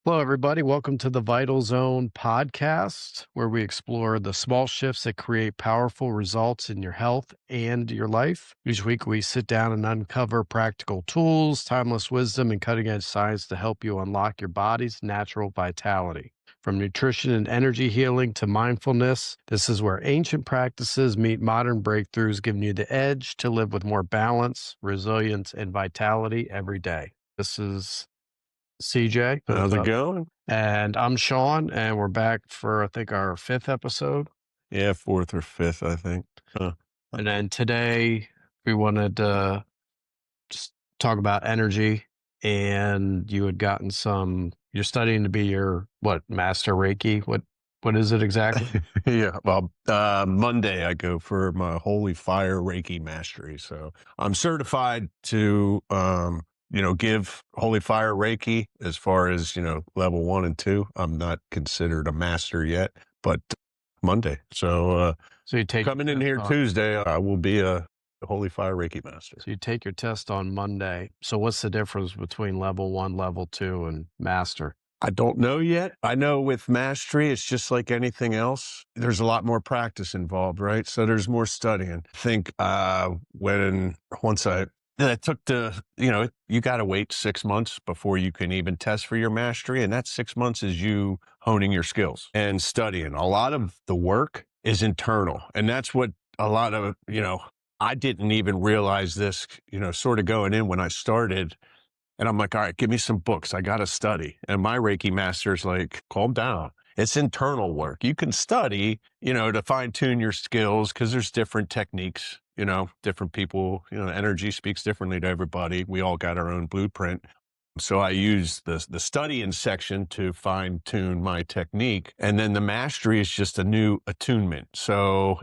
Hello, everybody. Welcome to the Vitalzone podcast, where we explore the small shifts that create powerful results in your health and your life. Each week, we sit down and uncover practical tools, timeless wisdom, and cutting edge science to help you unlock your body's natural vitality. From nutrition and energy healing to mindfulness, this is where ancient practices meet modern breakthroughs, giving you the edge to live with more balance, resilience, and vitality every day. This is CJ. How's it going? And I'm Sean, and we're back for, I think, our fifth episode. Yeah, fourth or fifth, I think. And then today we wanted to just talk about energy. And you had gotten you're studying to be your, master Reiki? What is it exactly? Yeah, well, Monday I go for my Holy Fire Reiki Mastery. So I'm certified to, give Holy Fire Reiki as far as, level 1 and 2. I'm not considered a master yet, but Monday. So So you take coming in here Tuesday, I will be a Holy Fire Reiki Master. So you take your test on Monday. So what's the difference between level 1, level 2, and master? I don't know yet. I know with mastery, it's just like anything else. There's a lot more practice involved, right? So there's more studying. I think once I took you got to wait 6 months before you can even test for your mastery. And that 6 months is you honing your skills and studying. A lot of the work is internal. And that's what a lot of, I didn't even realize this, sort of going in when I started. And I'm like, all right, give me some books. I got to study. And my Reiki master's like, calm down. It's internal work. You can study, to fine tune your skills because there's different techniques, different people, energy speaks differently to everybody. We all got our own blueprint. So I use the studying section to fine tune my technique. And then the mastery is just a new attunement. So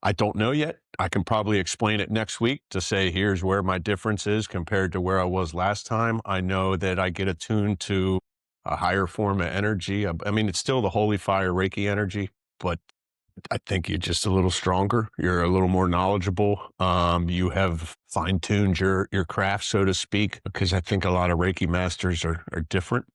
I don't know yet. I can probably explain it next week to say, here's where my difference is compared to where I was last time. I know that I get attuned to a higher form of energy. I mean, it's still the Holy Fire Reiki energy, but I think you're just a little stronger. You're a little more knowledgeable. You have fine-tuned your craft, so to speak, because I think a lot of Reiki masters are different.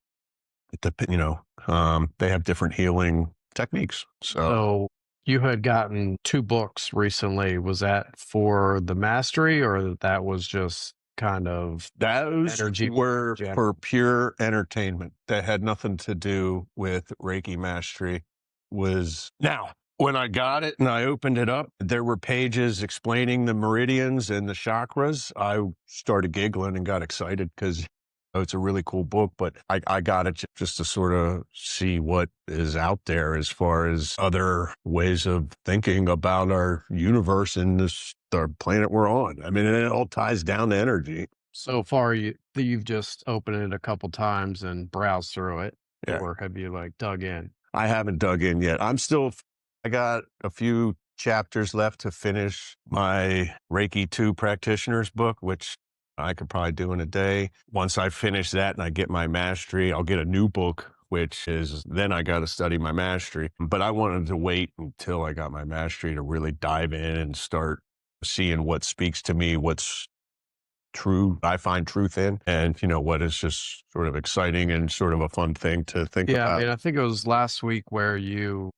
They have different healing techniques. So you had gotten 2 books recently. Was that for the mastery, or that was just kind of those energy were for pure entertainment? That had nothing to do with Reiki mastery. Now, when I got it and I opened it up, there were pages explaining the meridians and the chakras. I started giggling and got excited because it's a really cool book, but I got it just to sort of see what is out there as far as other ways of thinking about our universe and our planet we're on. I mean, it all ties down to energy. So far, you've just opened it a couple times and browsed through it, or have you dug in? I haven't dug in yet. I got a few chapters left to finish my Reiki 2 practitioner's book, which I could probably do in a day. Once I finish that and I get my mastery, I'll get a new book, then I got to study my mastery. But I wanted to wait until I got my mastery to really dive in and start seeing what speaks to me, what's true, I find truth in, and what is just sort of exciting and sort of a fun thing to think about. Yeah, I mean, I think it was last week where you,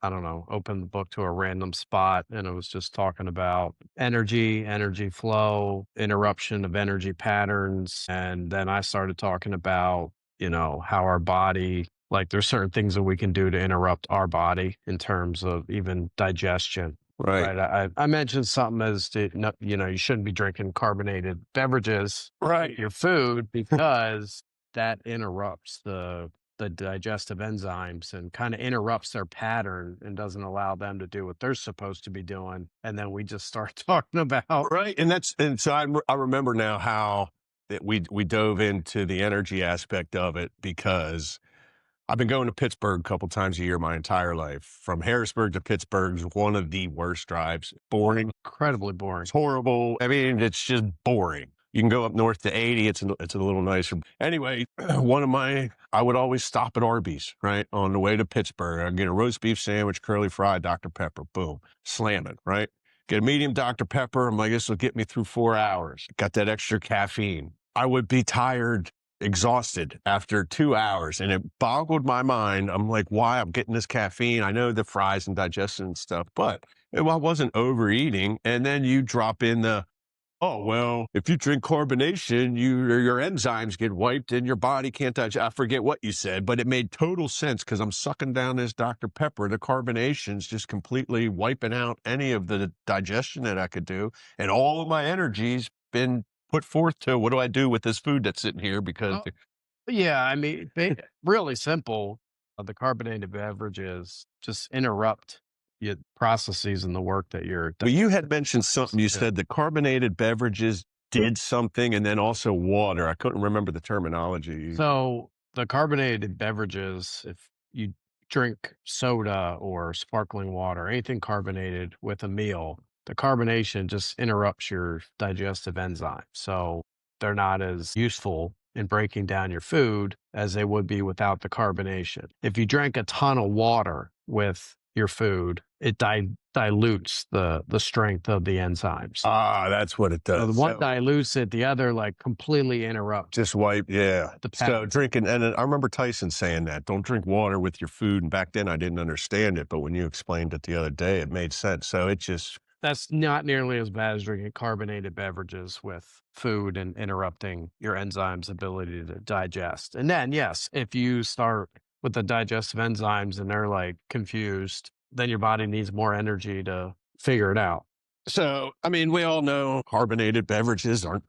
I don't know, opened the book to a random spot, and it was just talking about energy flow, interruption of energy patterns. And then I started talking about, how our body, there's certain things that we can do to interrupt our body in terms of even digestion. Right. I mentioned something as to, you shouldn't be drinking carbonated beverages, Right. your food, because that interrupts the digestive enzymes and kind of interrupts their pattern and doesn't allow them to do what they're supposed to be doing. And then we just start talking about. Right. And so I remember now how that we dove into the energy aspect of it, because I've been going to Pittsburgh a couple times a year my entire life. From Harrisburg to Pittsburgh is one of the worst drives. Boring. Incredibly boring. It's horrible. I mean, it's just boring. You can go up north to 80. It's a little nicer. Anyway, I would always stop at Arby's, right? On the way to Pittsburgh. I'd get a roast beef sandwich, curly fry, Dr. Pepper, boom, slamming, right? Get a medium Dr. Pepper. I'm like, this will get me through 4 hours. Got that extra caffeine. I would be tired exhausted after 2 hours, and it boggled my mind. I'm like, why I'm getting this caffeine? I know the fries and digestion and stuff, but I wasn't overeating. And then you drop in the, oh, well, if you drink carbonation, your enzymes get wiped and your body can't digest. I forget what you said, but it made total sense because I'm sucking down this Dr. Pepper. The carbonation's just completely wiping out any of the digestion that I could do. And all of my energy's been put forth to what do I do with this food that's sitting here? Because Oh, yeah, I mean, really simple. The carbonated beverages just interrupt your processes and the work that you're well, you had mentioned supposed something. You to do. said the carbonated beverages did something and then also water. I couldn't remember the terminology. So the carbonated beverages, if you drink soda or sparkling water, anything carbonated with a meal, the carbonation just interrupts your digestive enzymes. So they're not as useful in breaking down your food as they would be without the carbonation. If you drank a ton of water with your food, it dilutes the strength of the enzymes. Ah, that's what it So the does. one So dilutes it, the other like completely interrupts just wipe, yeah. the So path. drinking, and I remember Tyson saying that, don't drink water with your food. And back then I didn't understand it, but when you explained it the other day, it made sense. So it just, That's not nearly as bad as drinking carbonated beverages with food and interrupting your enzymes' ability to digest. And then, yes, if you start with the digestive enzymes and they're like confused, then your body needs more energy to figure it out. so, I mean, we all know carbonated beverages aren't,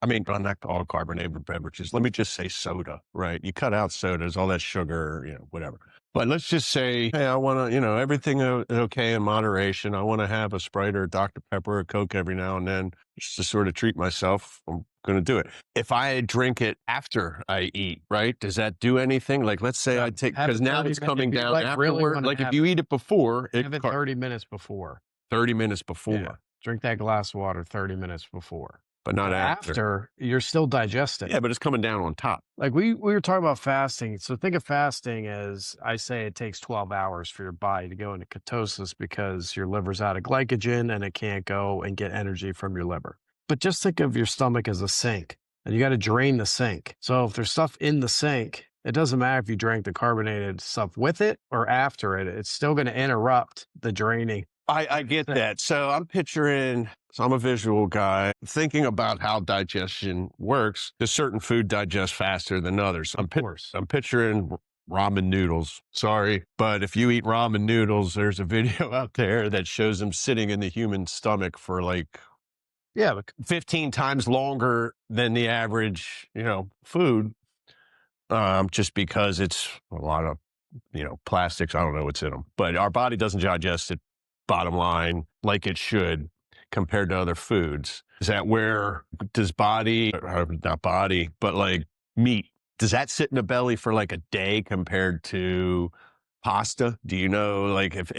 I mean, I'm not all carbonated beverages. Let me just say soda, right? You cut out sodas, all that sugar, whatever. But let's just say, hey, I want to, everything okay in moderation. I want to have a Sprite or a Dr. Pepper or Coke every now and then just to sort of treat myself. I'm going to do it. If I drink it after I eat, right? Does that do anything? Like, let's say I take, Have because it now 30 it's minutes. If coming you down like really afterward. want to Like, if you eat it before, have it 30 minutes before. 30 minutes Yeah. before, Drink that glass of water 30 minutes before. but not after. After, you're still digesting. Yeah, but it's coming down on top. Like we were talking about fasting. So think of fasting as I say it takes 12 hours for your body to go into ketosis because your liver's out of glycogen and it can't go and get energy from your liver. But just think of your stomach as a sink and you got to drain the sink. So if there's stuff in the sink, it doesn't matter if you drank the carbonated stuff with it or after it, it's still going to interrupt the draining. I get that. So I'm picturing, so I'm a visual guy, thinking about how digestion works. There's certain food digests faster than others. Of course. I'm picturing ramen noodles. Sorry, but if you eat ramen noodles, there's a video out there that shows them sitting in the human stomach for like Yeah, but 15 times longer than the average, food. Just because it's a lot of, plastics. I don't know what's in them, but our body doesn't digest it, bottom line, like it should compared to other foods. Is that where does not body, but like meat, does that sit in the belly for like a day compared to pasta? Do you know, like if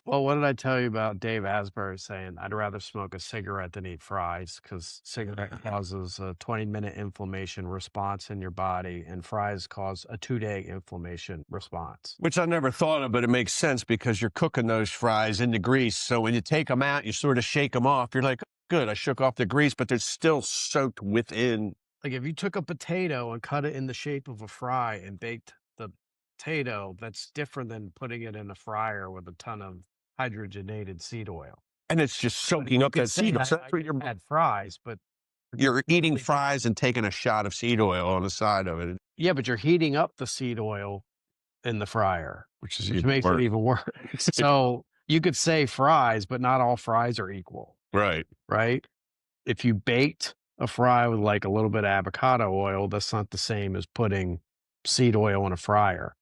well, what did I tell you about Dave Asbury saying, I'd rather smoke a cigarette than eat fries because cigarette causes a 20-minute inflammation response in your body and fries cause a 2-day inflammation response. which I never thought of, but it makes sense because you're cooking those fries in the grease. So when you take them out, you sort of shake them off. You're like, good, I shook off the grease, but they're still soaked within. Like if you took a potato and cut it in the shape of a fry and baked the potato, that's different than putting it in a fryer with a ton of hydrogenated seed oil. And it's just soaking up You that could say seed oil. So I that's what had fries, but you're eating fries and taking a shot of seed oil on the side of it, yeah, but you're heating up the seed oil in the fryer, which is which even makes it worse. even worse. So you could say fries, but not all fries are equal, Right. right? If you baked a fry with like a little bit of avocado oil, that's not the same as putting seed oil in a fryer.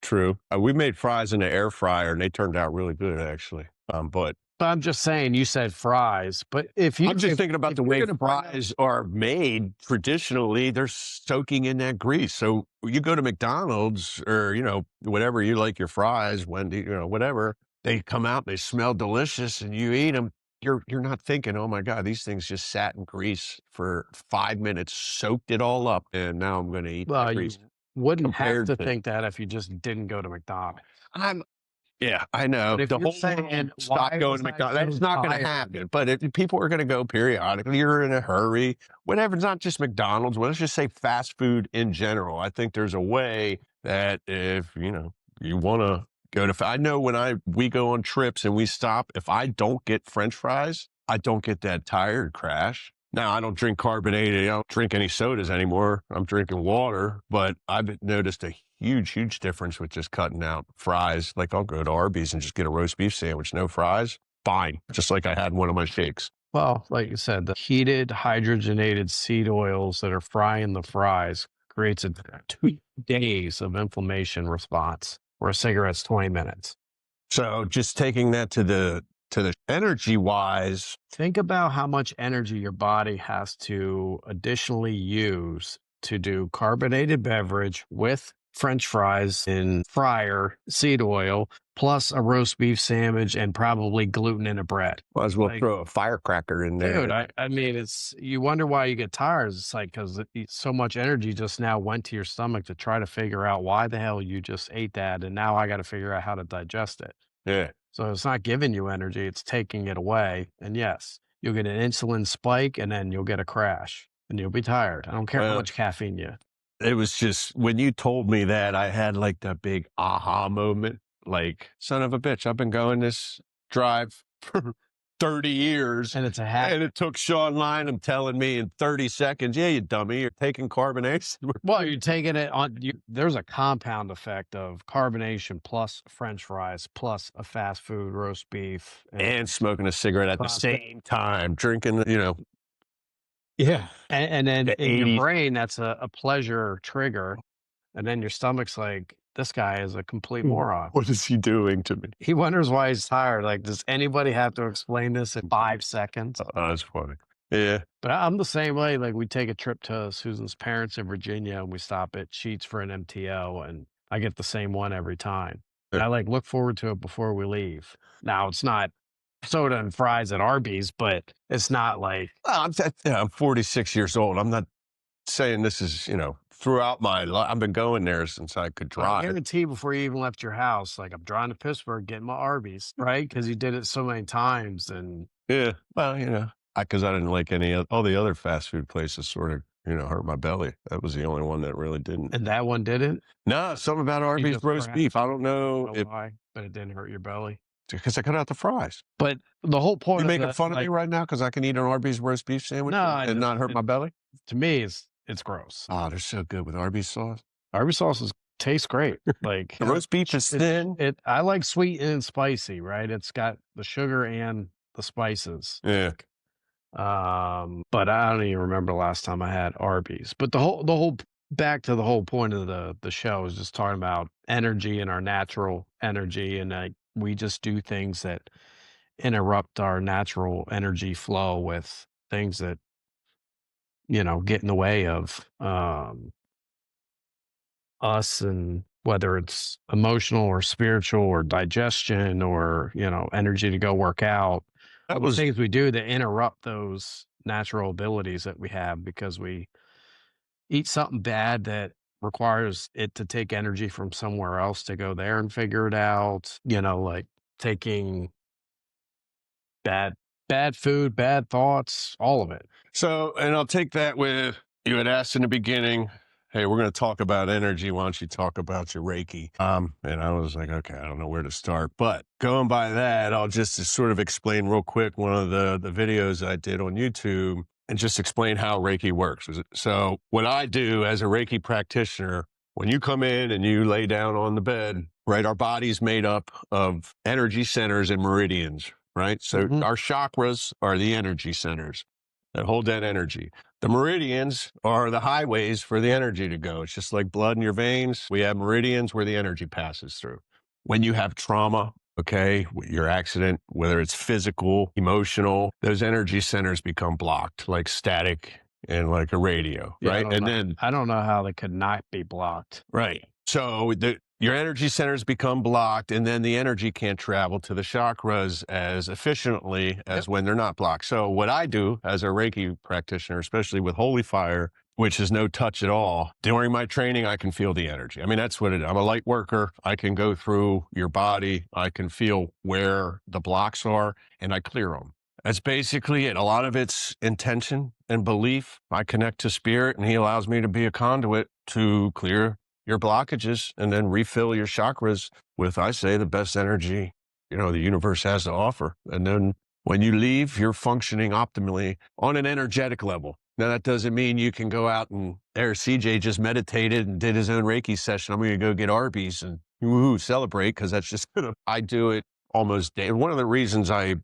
True. We made fries in the air fryer and they turned out really good actually. But But I'm just saying, you said fries, but if you, I'm just thinking about if the you're way gonna bring up- fries are made traditionally, they're soaking in that grease. So you go to McDonald's or, whatever you like your fries, Wendy, whatever, they come out, they smell delicious and you eat them. You're not thinking, oh my God, these things just sat in grease for 5 minutes, soaked it all up, and now I'm going to eat that well, you grease. wouldn't have Compared to to, think that if you just didn't go to McDonald's. I'm Yeah, I know. But if The you're whole saying, stop why going was to I McDonald's. so It's not going to tired? happen. But if people are going to go periodically, you're in a hurry, whatever. It's not just McDonald's. Well, let's just say fast food in general. I think there's a way that if you want to go to. I know when we go on trips and we stop, if I don't get French fries, I don't get that tired crash. Now, I don't drink carbonated. I don't drink any sodas anymore. I'm drinking water, but I've noticed a huge, huge difference with just cutting out fries. Like I'll go to Arby's and just get a roast beef sandwich, no fries. Fine. Just like I had one of my shakes. Well, like you said, the heated hydrogenated seed oils that are frying the fries creates a 2 days of inflammation response, where a cigarette's 20 minutes. So just taking that to the energy wise. Think about how much energy your body has to additionally use to do carbonated beverage with French fries in fryer seed oil, plus a roast beef sandwich and probably gluten in a bread. Might as well Like, throw a firecracker in there. dude, I mean, you wonder why you get tired. It's like because so much energy just now went to your stomach to try to figure out why the hell you just ate that. And now I got to figure out how to digest it. Yeah. So it's not giving you energy, it's taking it away. And yes, you'll get an insulin spike and then you'll get a crash and you'll be tired. I don't care how Well, much caffeine you. it was just when you told me that, I had like that big aha moment. Like, son of a bitch, I've been going this drive for 30 years. And it's a habit. And it took Sean Lynham telling me in 30 seconds, yeah, you dummy, you're taking carbonation. Well, you're taking it on. There's a compound effect of carbonation plus French fries plus a fast food roast beef And smoking a cigarette at the same time, drinking, yeah. And then the in your 80s. brain, that's a pleasure trigger. And then your stomach's like, this guy is a complete moron. What is he doing to me? He wonders why he's tired. Like, does anybody have to explain this in 5 seconds? Oh, that's funny. Yeah. But I'm the same way. Like, we take a trip to Susan's parents in Virginia and we stop at Sheets for an MTO, and I get the same one every time. And I like look forward to it before we leave. Now, it's not soda and fries at Arby's, but it's not like, I'm 46 years old. I'm not saying this is, throughout my life. I've been going there since I could I drive. guarantee before you even left your house, like I'm driving to Pittsburgh, getting my Arby's, right? Because you did it so many times. And Yeah. Well, because I didn't like all the other fast food places sort of, hurt my belly. That was the only one that really didn't. that one didn't. No, something about You Arby's just roast beef. I don't know if why, but it didn't hurt your belly. because I cut out the fries. But the whole point You of making fun of me right now because I can eat an Arby's roast beef sandwich and not hurt my belly? To me, it's gross. Oh, they're so good with Arby's sauce. Arby's sauce tastes great. Like The roast beef is thin. I like sweet and spicy, right? It's got the sugar and the spices. Yeah. But I don't even remember the last time I had Arby's. But the whole back to the whole point of the show is just talking about energy and our natural energy, and we just do things that interrupt our natural energy flow with things that get in the way of us, and whether it's emotional or spiritual or digestion or energy to go work out. That was Things we do that interrupt those natural abilities that we have because we eat something bad that requires it to take energy from somewhere else to go there and figure it out. Like taking bad food, bad thoughts, all of it. So, and I'll take that with, you had asked in the beginning, hey, we're going to talk about energy. Why don't you talk about your Reiki? And I was like, okay, I don't know where to start. But going by that, I'll just sort of explain real quick one of the videos I did on YouTube and just explain how Reiki works. So what I do as a Reiki practitioner, when you come in and you lay down on the bed, right, our body's made up of energy centers and meridians, right? So our chakras are the energy centers that hold that energy. The meridians are the highways for the energy to go. It's just like blood in your veins. We have meridians where the energy passes through. When you have trauma, okay, your accident, whether it's physical, emotional, those energy centers become blocked, like static and like a radio, right? I don't know how they could not be blocked. Right. So your energy centers become blocked, and then the energy can't travel to the chakras as efficiently as when they're not blocked. So what I do as a Reiki practitioner, especially with holy fire, which is no touch at all. During my training, I can feel the energy. I mean, that's what it is. I'm a light worker. I can go through your body. I can feel where the blocks are and I clear them. That's basically it. A lot of it's intention and belief. I connect to spirit and he allows me to be a conduit to clear your blockages and then refill your chakras with, I say, the best energy, the universe has to offer. And then when you leave, you're functioning optimally on an energetic level. Now, that doesn't mean you can go out and CJ just meditated and did his own Reiki session. I'm going to go get Arby's and woohoo, celebrate, because that's just, I do it almost daily. One of the reasons I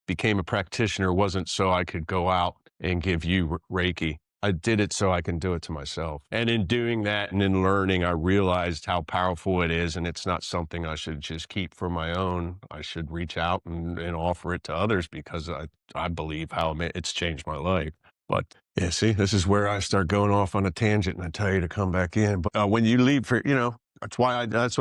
became a practitioner wasn't so I could go out and give you Reiki. I did it so I can do it to myself. And in doing that and in learning, I realized how powerful it is. And it's not something I should just keep for my own. I should reach out and offer it to others because I believe how it's changed my life. But yeah, see, this is where I start going off on a tangent and I tell you to come back in. But when you leave for, that's what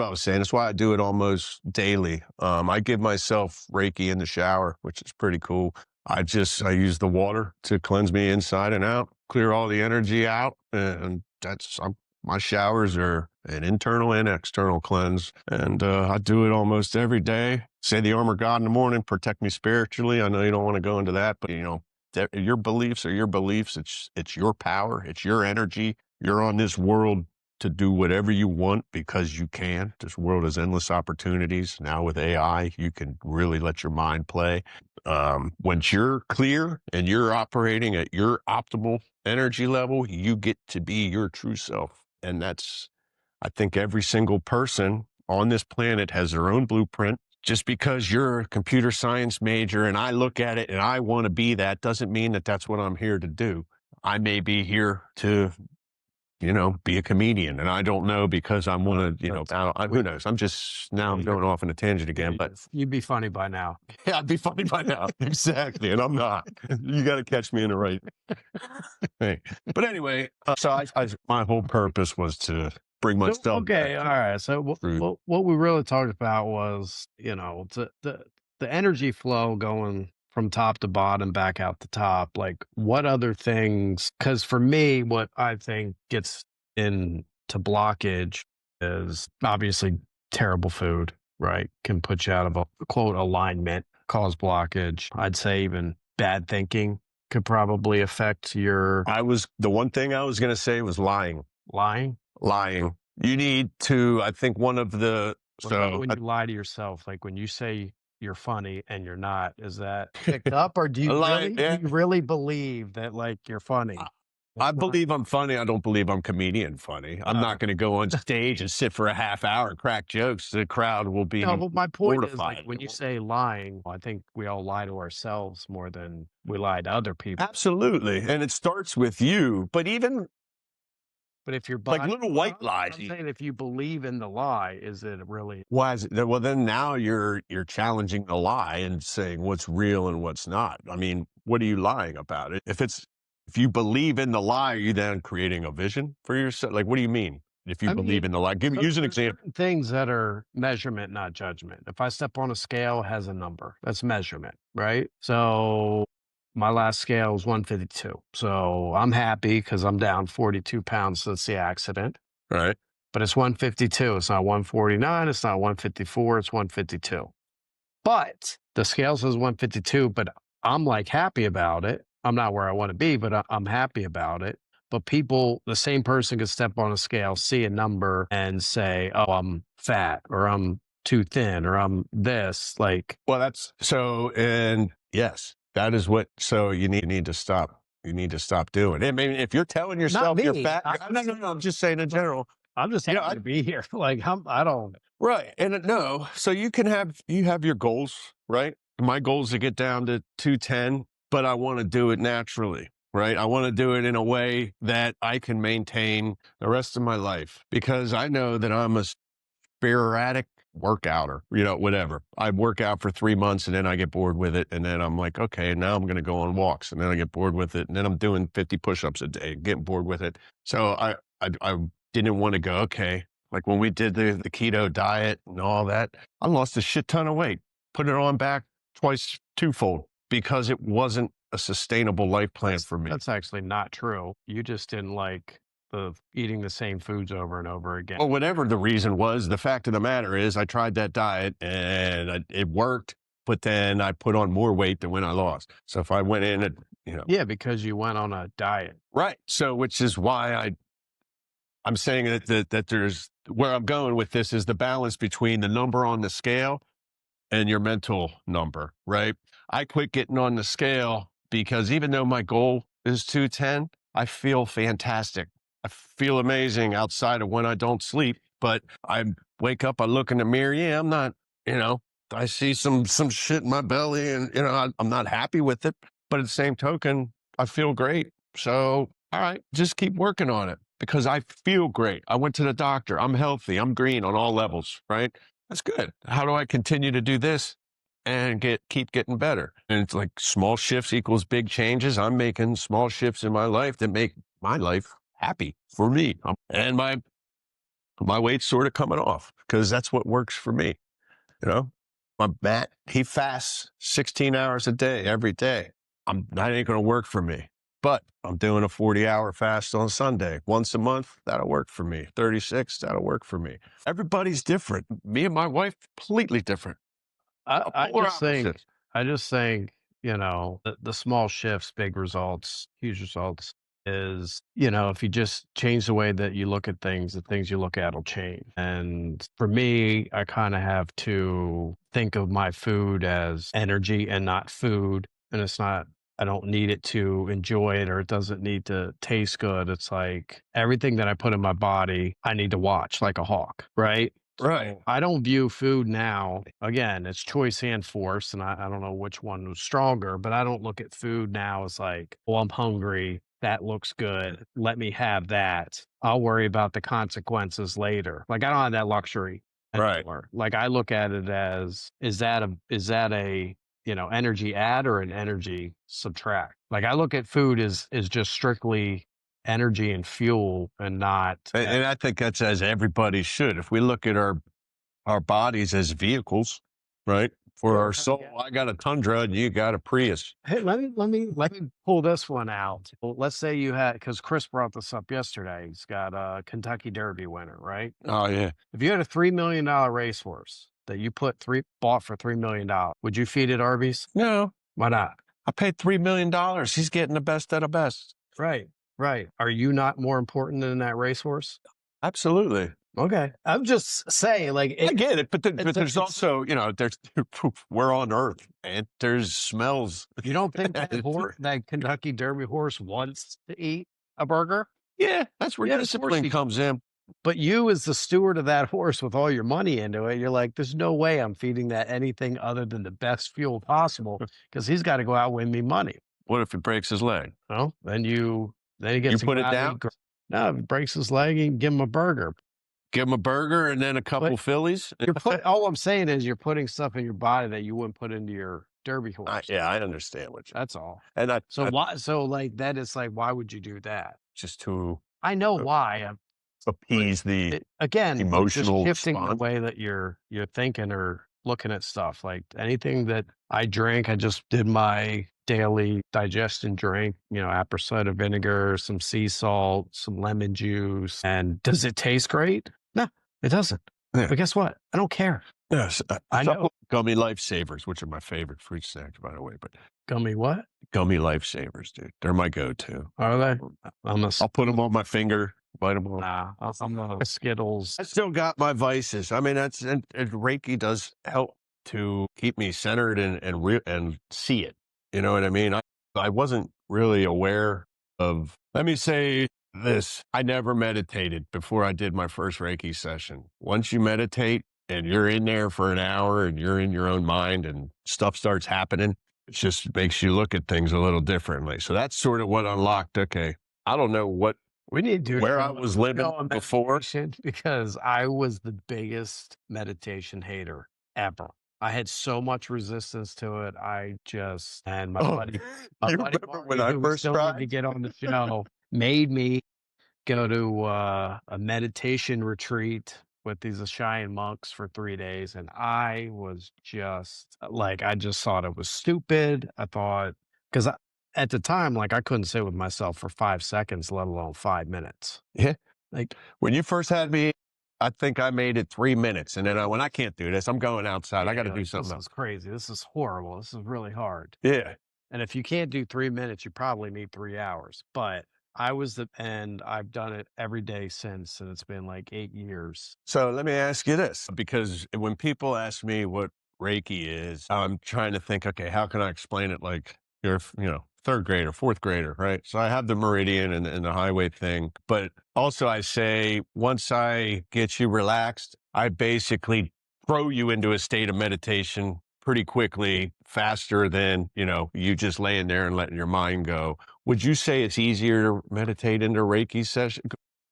I was saying. That's why I do it almost daily. I give myself Reiki in the shower, which is pretty cool. I use the water to cleanse me inside and out, clear all the energy out. And my showers are an internal and external cleanse. And I do it almost every day. Say the armor of God in the morning, protect me spiritually. I know you don't want to go into that, but your beliefs are your beliefs. It's your power. It's your energy. You're on this world to do whatever you want because you can. This world has endless opportunities. Now with AI, you can really let your mind play. Once you're clear and you're operating at your optimal energy level, you get to be your true self. And I think every single person on this planet has their own blueprint. Just because you're a computer science major and I look at it and I want to be that doesn't mean that that's what I'm here to do. I may be here to be a comedian. And I don't know because I'm one of, who knows? I'm going off on a tangent again, but You'd be funny by now. yeah, I'd be funny by now. Exactly. And I'm not. You got to catch me in the right thing. But anyway, so my whole purpose was to bring myself. Okay. All right. So what we really talked about was, the energy flow going from top to bottom, back out the top. Like what other things? Because for me, what I think gets into blockage is obviously terrible food, right? Can put you out of a quote alignment, cause blockage. I'd say even bad thinking could probably affect your. The one thing I was going to say was lying. Lying. You need to, I think one of the, when you lie to yourself, like when you say you're funny and you're not, is that picked up or do you really believe that like you're funny? I believe I'm funny. I don't believe I'm comedian funny. I'm not going to go on stage and sit for a half hour and crack jokes. The crowd will be No, but my point is like mortified. when you say lying, I think we all lie to ourselves more than we lie to other people. Absolutely. And it starts with you, but if you're like little white lies. I'm saying if you believe in the lie, is it really? Why is it? Well, then now you're challenging the lie and saying what's real and what's not. I mean, what are you lying about? If you believe in the lie, are you then creating a vision for yourself? Like, what do you mean? If you believe in the lie, use an example. Things that are measurement, not judgment. If I step on a scale, it has a number. That's measurement, right? So my last scale was 152. So I'm happy because I'm down 42 pounds since the accident. Right. But it's 152. It's not 149. It's not 154. It's 152. But the scale says 152, but I'm like happy about it. I'm not where I want to be, but I'm happy about it. But the same person could step on a scale, see a number and say, oh, I'm fat or I'm too thin or I'm this. Like, well, and yes, that is so you need to stop. You need to stop doing it. I mean, if you're telling yourself you're fat, no, I'm just saying in general. I'm just happy to be here. Like, I don't. Right. And no, so you have your goals, right? My goal is to get down to 210, but I want to do it naturally, right? I want to do it in a way that I can maintain the rest of my life because I know that I'm a sporadic workouter, whatever. I work out for 3 months and then I get bored with it. And then I'm like, okay, now I'm going to go on walks and then I get bored with it. And then I'm doing 50 push-ups a day, getting bored with it. So I didn't want to go, okay. Like when we did the keto diet and all that, I lost a shit ton of weight, put it on back twice, twofold because it wasn't a sustainable life plan That's for me. that's actually not true. You just didn't like the eating the same foods over and over again. Well, whatever the reason was, the fact of the matter is I tried that diet and it worked, but then I put on more weight than when I lost. So if I went in at, Yeah, because you went on a diet. right. So which is why I'm saying that there's where I'm going with this is the balance between the number on the scale and your mental number, right? I quit getting on the scale because even though my goal is 210, I feel fantastic. I feel amazing outside of when I don't sleep, but I wake up, I look in the mirror. Yeah, I'm not, you know, I see some shit in my belly and, I'm not happy with it. But at the same token, I feel great. So, all right, just keep working on it because I feel great. I went to the doctor. I'm healthy. I'm green on all levels, right? That's good. How do I continue to do this and keep getting better? And it's like small shifts equals big changes. I'm making small shifts in my life that make my life happy for me. And my weight's sort of coming off because that's what works for me. You know, my Matt, he fasts 16 hours a day every day. That ain't going to work for me. But I'm doing a 40-hour fast on Sunday once a month. That'll work for me. 36, that'll work for me. Everybody's different. Me and my wife, completely different. I, I Polar just think, opposites. I just think, the small shifts, big results, huge results is, if you just change the way that you look at things, the things you look at will change. And for me, I kind of have to think of my food as energy and not food. And it's not, I don't need it to enjoy it or it doesn't need to taste good. It's like everything that I put in my body, I need to watch like a hawk, right? Right. I don't view food now, again, it's choice and force, and I don't know which one was stronger, but I don't look at food now as like, "Oh, I'm hungry. That looks good. Let me have that. I'll worry about the consequences later." Like, I don't have that luxury Right. anymore. Like, I look at it as, is that a, energy add or an energy subtract? Like, I look at food as just strictly energy and fuel and not And I think that's as everybody should. If we look at our bodies as vehicles, right? For our soul, I got a Tundra and you got a Prius. Hey, let me pull this one out. Well, let's say you had, because Chris brought this up yesterday. He's got a Kentucky Derby winner, right? Oh yeah. If you had a $3 million racehorse that you bought for $3 million, would you feed it Arby's? No, Why not? I paid $3 million. He's getting the best of the best. Right, right. Are you not more important than that racehorse? Absolutely. Okay, I'm just saying, like I get it, but it's there's also, there's we're on Earth, and there's smells. you don't think that Kentucky Derby horse wants to eat a burger? Yeah, that's where Yeah, of course discipline comes in. But you as the steward of that horse with all your money into it, you're like, "There's no way I'm feeding that anything other than the best fuel possible because he's gotta go out and win me money." What if it breaks his leg? Well, then he You gets to put go it out and down, eat no, if he breaks his leg, you can give him a burger. give him a burger, and then a But couple Phillies. all I'm saying is you're putting stuff in your body that you wouldn't put into your derby horse. Yeah, I understand what you. That's all. And I Like, that is like, why would you do that? just to I know uh, why. But appease the again, you're just emotional shifting the response. way that you're thinking or looking at stuff. Like anything that I drink, I just did my daily digestion drink, apple cider vinegar, some sea salt, some lemon juice. And does it taste great? No, it doesn't. Yeah. But guess what? I don't care. Yes, I know. gummy lifesavers, which are my favorite fruit snacks, by the way. But Gummy what? gummy lifesavers, dude, they're my go-to. Are they? I'm a, I'll put them on my finger, bite them off. nah, I'm a Skittles. I still got my vices. I mean, and Reiki does help to keep me centered and see it. You know what I mean? I wasn't really aware of. Let me say this: I never meditated before I did my first Reiki session. Once you meditate and you're in there for an hour and you're in your own mind and stuff starts happening, it just makes you look at things a little differently. So that's sort of what unlocked. Okay, I don't know We need to do where I was living on before. meditation because I was the biggest meditation hater ever. I had so much resistance to it. And my Oh, buddy, you Marty, remember when I who we first still need to tried? get on the show, made me go to a meditation retreat with these Ashayan monks for 3 days. And I was just like, I just thought it was stupid. I thought, because at the time, like, I couldn't sit with myself for 5 seconds, let alone 5 minutes. Yeah. Like, When you first had me, I think I made it 3 minutes, and then when I can't do this, I'm going outside. I yeah, gotta you're do like, something "This else. is crazy. This is horrible. This is really hard." Yeah. And if you can't do 3 minutes, you probably need 3 hours, but I've done it every day since, and it's been, like, 8 years. So let me ask you this, because when people ask me what Reiki is, I'm trying to think, okay, how can I explain it like you're, third grader, fourth grader, right? So I have the meridian and the highway thing, but also I say, once I get you relaxed, I basically throw you into a state of meditation pretty quickly, faster than, you just laying there and letting your mind go. Would you say it's easier to meditate into Reiki session?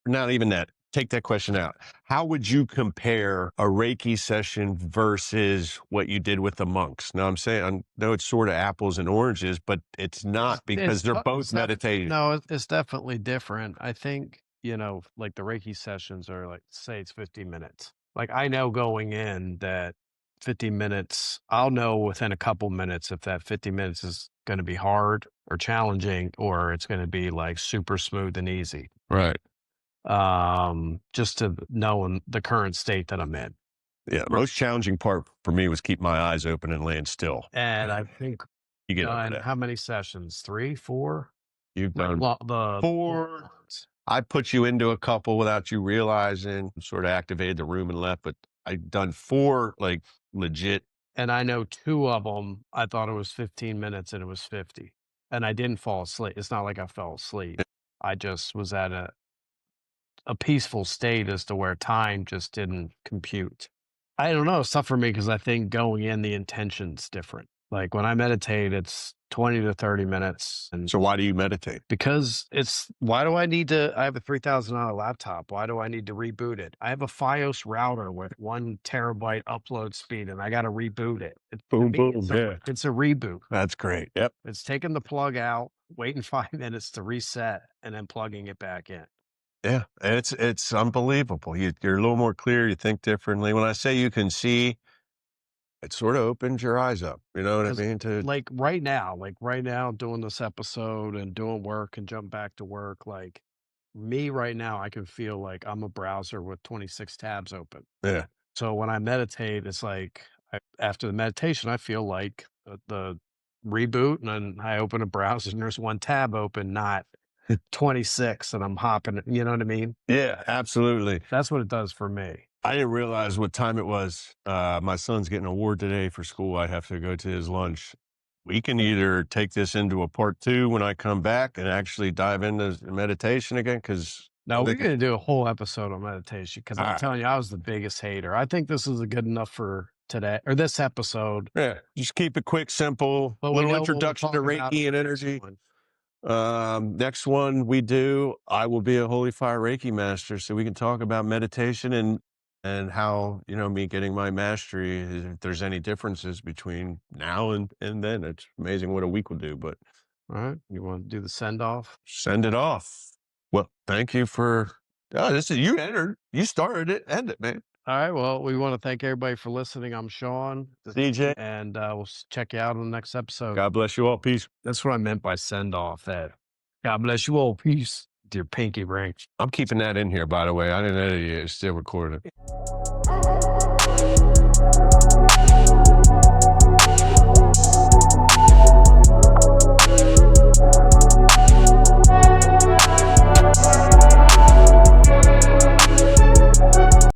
Not even that. Take that question out. How would you compare a Reiki session versus what you did with the monks? Now, I'm saying, I know it's sort of apples and oranges, but it's not, because they're both meditating. No, it's definitely different. I think, like, the Reiki sessions are, like, say it's 15 minutes. Like, I know going in that 15 minutes, I'll know within a couple minutes if that 50 minutes is gonna be hard or challenging, or it's gonna be, like, super smooth and easy. Right. Just to know in the current state that I'm in. Yeah. Most challenging part for me was keep my eyes open and laying still. And I think You get over done that. how many sessions? 3, 4? You've Like, done the 4. I put you into a couple without you realizing, sort of activated the room and left, but I've done 4, like, legit. and I know 2 of them. I thought it was 15 minutes and it was 50, and I didn't fall asleep. It's not like I fell asleep. I just was at a peaceful state as to where time just didn't compute. I don't know, it's tough for me because I think going in, the intention's different. Like, when I meditate, it's 20 to 30 minutes, and So why do you meditate? because why do I need to I have a $3,000 laptop. Why do I need to reboot it? I have a FiOS router with 1 terabyte upload speed, and I gotta reboot it. To Boom, me, boom. it's Yeah. it's a reboot. That's great. Yep. It's taking the plug out, waiting 5 minutes to reset, and then plugging it back in. Yeah. It's unbelievable. You're a little more clear. You think differently. When I say you can see, it sort of opens your eyes up. You know what I 'Cause, mean? like right now, doing this episode and doing work and jump back to work, like, me right now, I can feel like I'm a browser with 26 tabs open. Yeah. So when I meditate, it's like after the meditation, I feel like the reboot, and then I open a browser and there's 1 tab open, not 26, and I'm hopping. You know what I mean? Yeah, absolutely. That's what it does for me. I didn't realize what time it was. My son's getting an award today for school. I have to go to his lunch. We can either take this into a part 2 when I come back and actually dive into meditation again, because No, we're gonna do a whole episode on meditation because I'm Alright. telling you, I was the biggest hater. I think this is a good enough for today or this episode. Yeah, just keep it quick, simple, But we little know what we'll introduction to talk about Reiki and on the next energy. one. Next one we do, I will be a Holy Fire Reiki master, so we can talk about meditation and how, me getting my mastery, if there's any differences between now and then. It's amazing what a week will do, but All right, you want to do the send off? send it off. Well, thank you for, this is, you started it, end it, man. All right. Well, we want to thank everybody for listening. I'm Sean, DJ, and we'll check you out on the next episode. God bless you all. Peace. That's what I meant by send off. That God bless you all. Peace. Dear pinky ring. I'm keeping that in here, by the way. I didn't edit it. It's still recorded.